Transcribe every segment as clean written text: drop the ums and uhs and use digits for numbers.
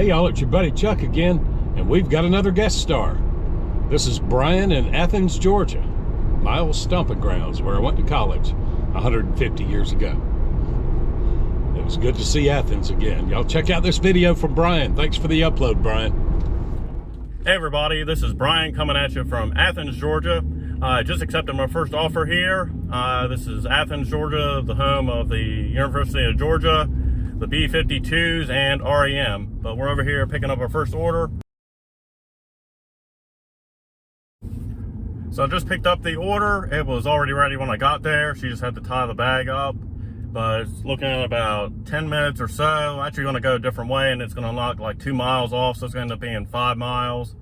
y'all, it's your buddy Chuck again, and we've got another guest star. This is Brian in Athens, Georgia, my old stomping grounds where I went to college 150 years ago. It was good to see Athens again. Y'all check out this video from Brian. Thanks for the upload, Brian. Hey everybody, this is Brian coming at you from Athens, Georgia. I just accepted my first offer here. This is Athens, Georgia, the home of the University of Georgia, the B-52s, and REM. But we're over here picking up our first order. So I just picked up the order. It was already ready when I got there. She just had to tie the bag up. But it's looking at about 10 minutes or so. I'm actually going to go a different way, and it's going to knock like 2 miles off, so it's going to end up being 5 miles.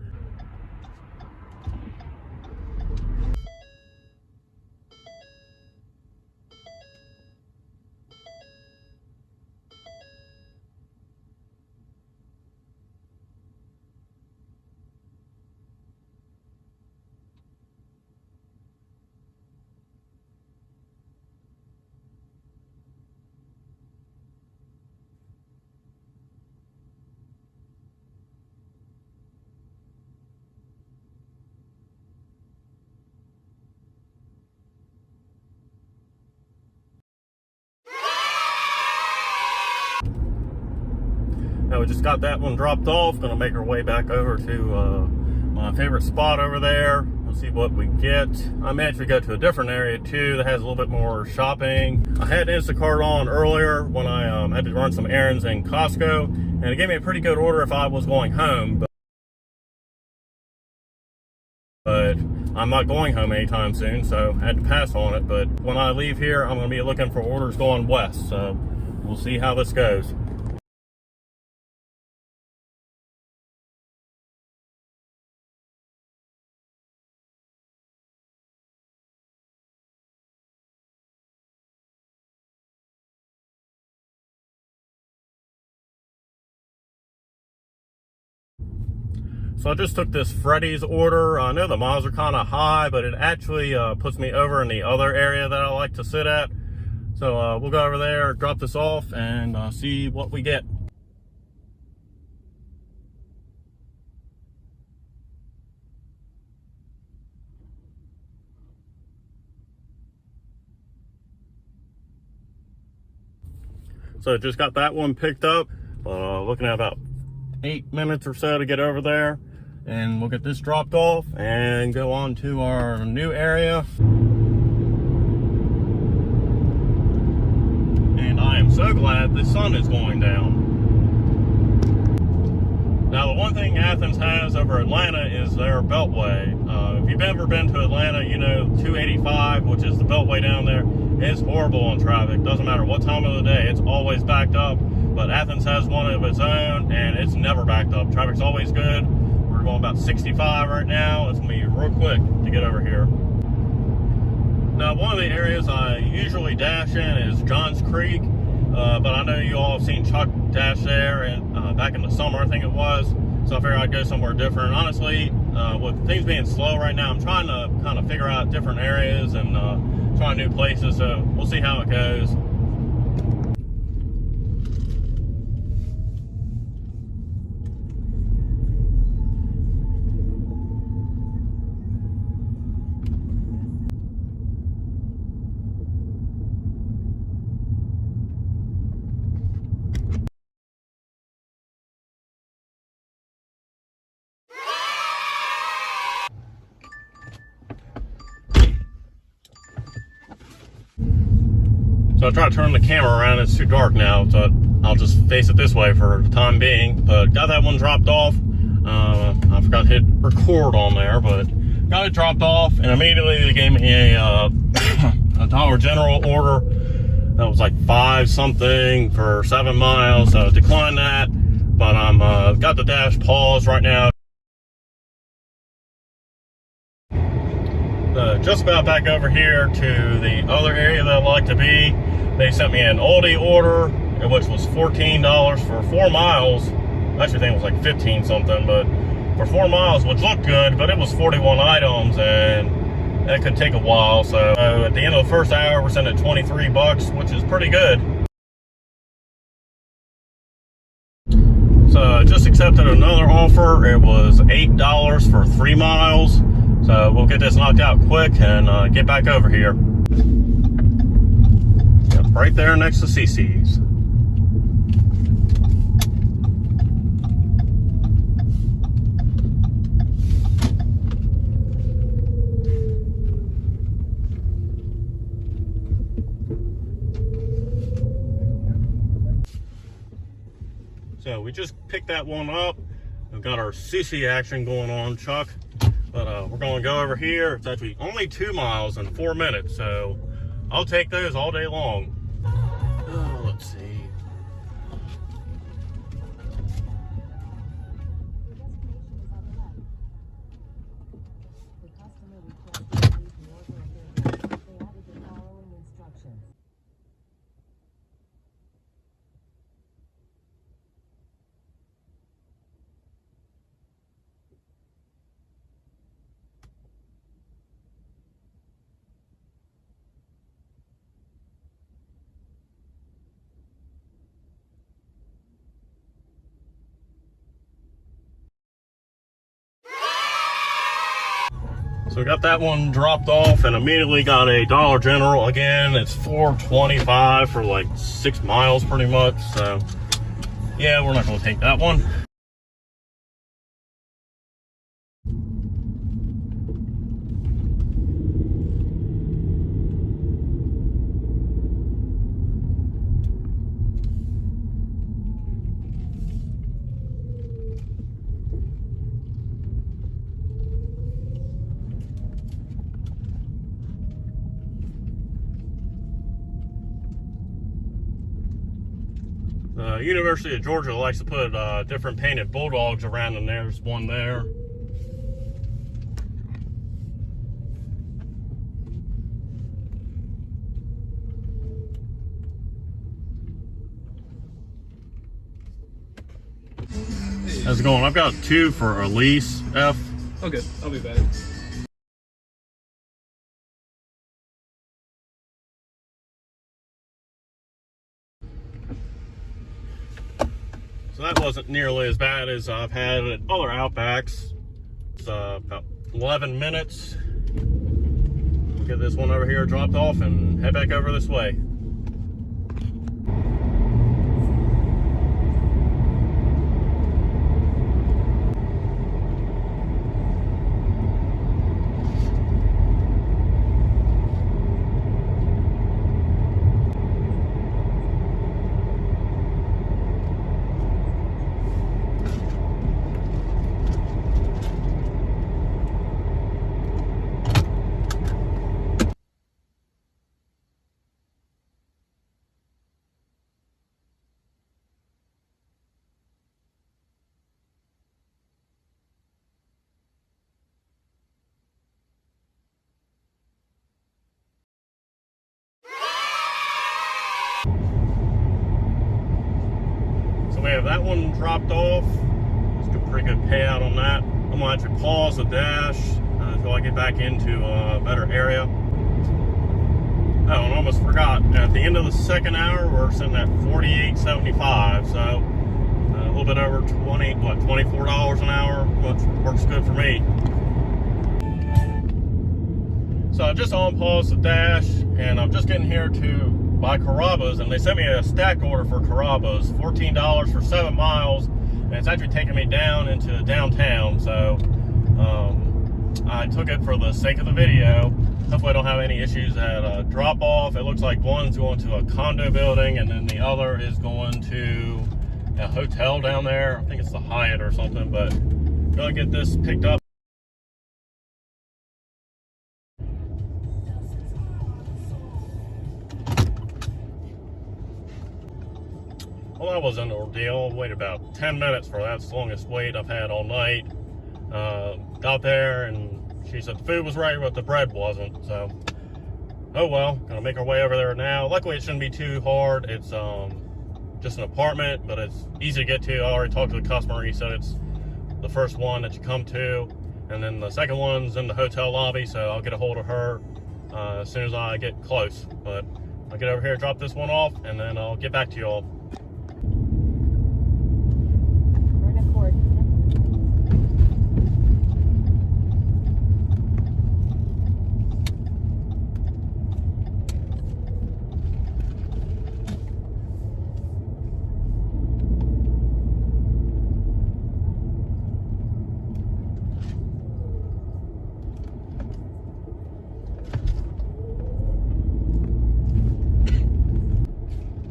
Now we just got that one dropped off. Gonna make our way back over to my favorite spot over there. We'll see what we get. I may actually go to a different area too that has a little bit more shopping. I had Instacart on earlier when I had to run some errands in Costco, and it gave me a pretty good order if I was going home. But I'm not going home anytime soon, so I had to pass on it. But when I leave here, I'm gonna be looking for orders going west. So we'll see how this goes. So I just took this Freddy's order. I know the miles are kind of high, but it actually puts me over in the other area that I like to sit at. So we'll go over there, drop this off, and see what we get. So just got that one picked up. Looking at about 8 minutes or so to get over there, and we'll get this dropped off and go on to our new area. And I am so glad the sun is going down. Now, the one thing Athens has over Atlanta is their beltway. If you've ever been to Atlanta, you know 285, which is the beltway down there, is horrible on traffic. Doesn't matter what time of the day, it's always backed up. But Athens has one of its own, and it's never backed up. Traffic's always good. We're going about 65 right now. It's gonna be real quick to get over here. Now, one of the areas I usually dash in is Johns Creek, but I know you all have seen Chuck dash there, and back in the summer, I think it was. So I figured I'd go somewhere different. Honestly, with things being slow right now, I'm trying to kind of figure out different areas and try new places. So we'll see how it goes. So I try to turn the camera around. It's too dark now, so I'll just face it this way for the time being. But got that one dropped off. I forgot to hit record on there, but got it dropped off, and immediately they gave me a Dollar General order that was like 5 something for 7 miles. So declined that, but I'm got the dash paused right now. Just about back over here to the other area that I like to be. They sent me an oldie order, which was $14 for 4 miles. I actually think it was like 15 something, but for 4 miles, which looked good, but it was 41 items, and that could take a while. So at the end of the first hour, we're sending 23 bucks, which is pretty good. So just accepted another offer. It was $8 for 3 miles. So we'll get this knocked out quick and get back over here. Yep, right there next to CC's. So we just picked that one up. We've got our CC action going on, Chuck. But we're going to go over here. It's actually only 2 miles in 4 minutes, so I'll take those all day long. Let's see. So we got that one dropped off and immediately got a Dollar General. Again, it's $4.25 for like 6 miles pretty much. So yeah, we're not going to take that one. University of Georgia likes to put different painted bulldogs around, and there's one there. How's it going? I've got 2 for Elise F. Okay, I'll be back. So that wasn't nearly as bad as I've had at other Outbacks. It's about 11 minutes. We'll get this one over here dropped off and head back over this way. We have that one dropped off. It's a pretty good payout on that. I'm gonna actually pause the dash until I get back into a better area. Oh, and I almost forgot. At the end of the second hour, we're sitting at $48.75, so a little bit over $24 an hour, which works good for me. So I just unpaused the dash, and I'm just getting here to buy Carrabba's, and they sent me a stack order for Carrabba's, $14 for 7 miles, and it's actually taking me down into downtown. So I took it for the sake of the video. Hopefully I don't have any issues at drop off. It looks like one's going to a condo building, and then the other is going to a hotel down there. I think it's the Hyatt or something, but gonna get this picked up. Well, that was an ordeal. Waited about 10 minutes for that. That's the longest wait I've had all night. Got there, and she said the food was ready, but the bread wasn't. So, oh well. Gonna make our way over there now. Luckily, it shouldn't be too hard. It's just an apartment, but it's easy to get to. I already talked to the customer. He said it's the first one that you come to, and then the second one's in the hotel lobby. So I'll get a hold of her as soon as I get close. But I'll get over here, drop this one off, and then I'll get back to you all.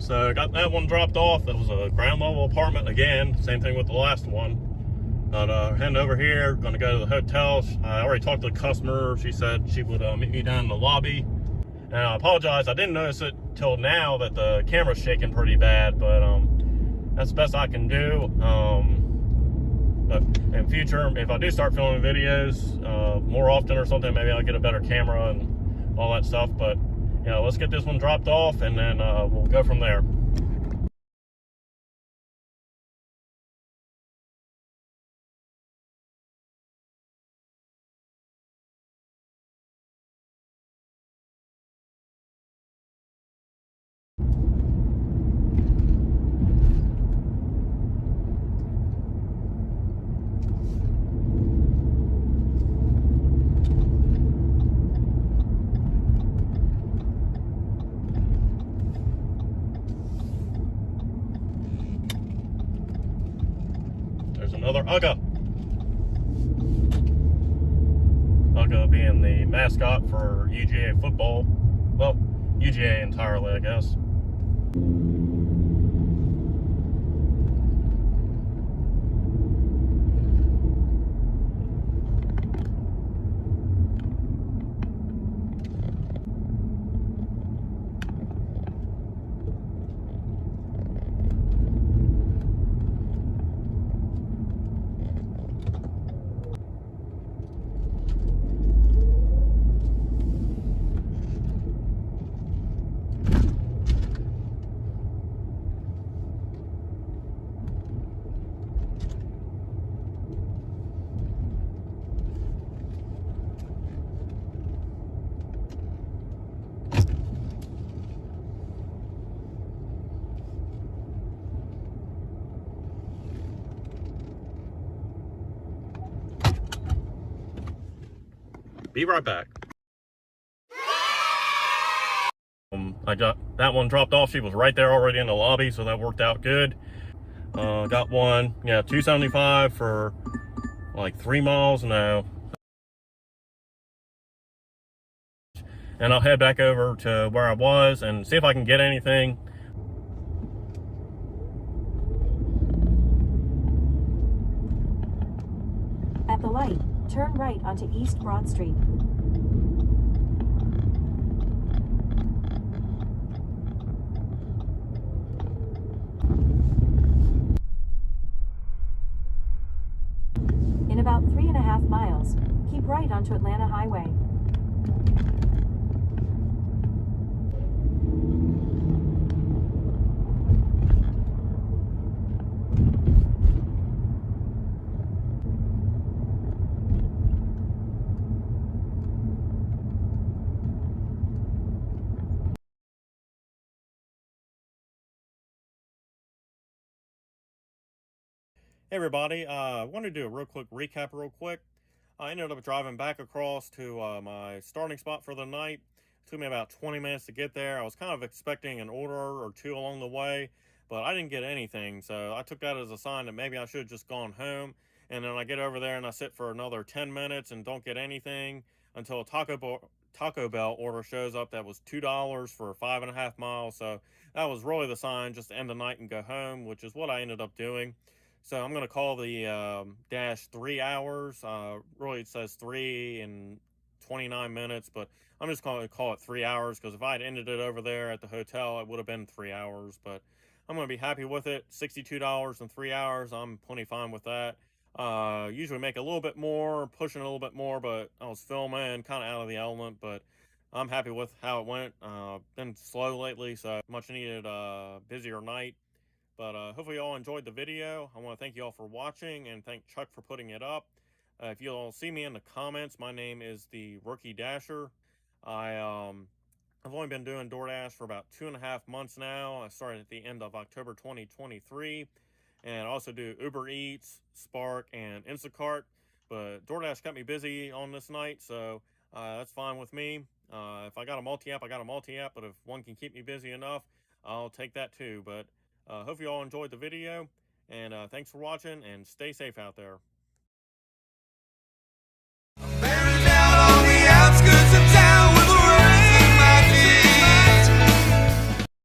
So I got that one dropped off. That was a ground level apartment again. Same thing with the last one. But heading over here, gonna go to the hotel. I already talked to the customer. She said she would meet me down in the lobby. And I apologize, I didn't notice it till now that the camera's shaking pretty bad, but that's the best I can do. But in future, if I do start filming videos more often or something, maybe I'll get a better camera and all that stuff. But you know, let's get this one dropped off, and then we'll go from there. There's another Ugga. Ugga being the mascot for UGA football. Well, UGA entirely, I guess. Be right back. I got that one dropped off. She was right there already in the lobby, so that worked out good. Got one, yeah, $2.75 for like 3 miles now. And I'll head back over to where I was and see if I can get anything. At the light, turn right onto East Broad Street. In about 3.5 miles, keep right onto Atlanta Highway. Hey everybody, I wanted to do a real quick recap real quick. I ended up driving back across to my starting spot for the night. It took me about 20 minutes to get there. I was kind of expecting an order or two along the way, but I didn't get anything. So I took that as a sign that maybe I should have just gone home. And then I get over there and I sit for another 10 minutes and don't get anything until a Taco Bell order shows up that was $2 for 5.5 miles. So that was really the sign, just to end the night and go home, which is what I ended up doing. So I'm going to call the dash 3 hours. Really, it says 3 and 29 minutes, but I'm just going to call it 3 hours because if I had ended it over there at the hotel, it would have been 3 hours. But I'm going to be happy with it. $62 in 3 hours. I'm plenty fine with that. Usually make a little bit more, pushing a little bit more, but I was filming, kind of out of the element. But I'm happy with how it went. Been slow lately, so much needed busier night. But hopefully you all enjoyed the video. I want to thank you all for watching and thank Chuck for putting it up. If you all see me in the comments, my name is the Rookie Dasher. I've only been doing DoorDash for about 2.5 months now. I started at the end of October 2023. And I also do Uber Eats, Spark, and Instacart. But DoorDash got me busy on this night, so that's fine with me. If I got a multi-app, I got a multi-app. But if one can keep me busy enough, I'll take that too. But hope you all enjoyed the video, and thanks for watching, and stay safe out there.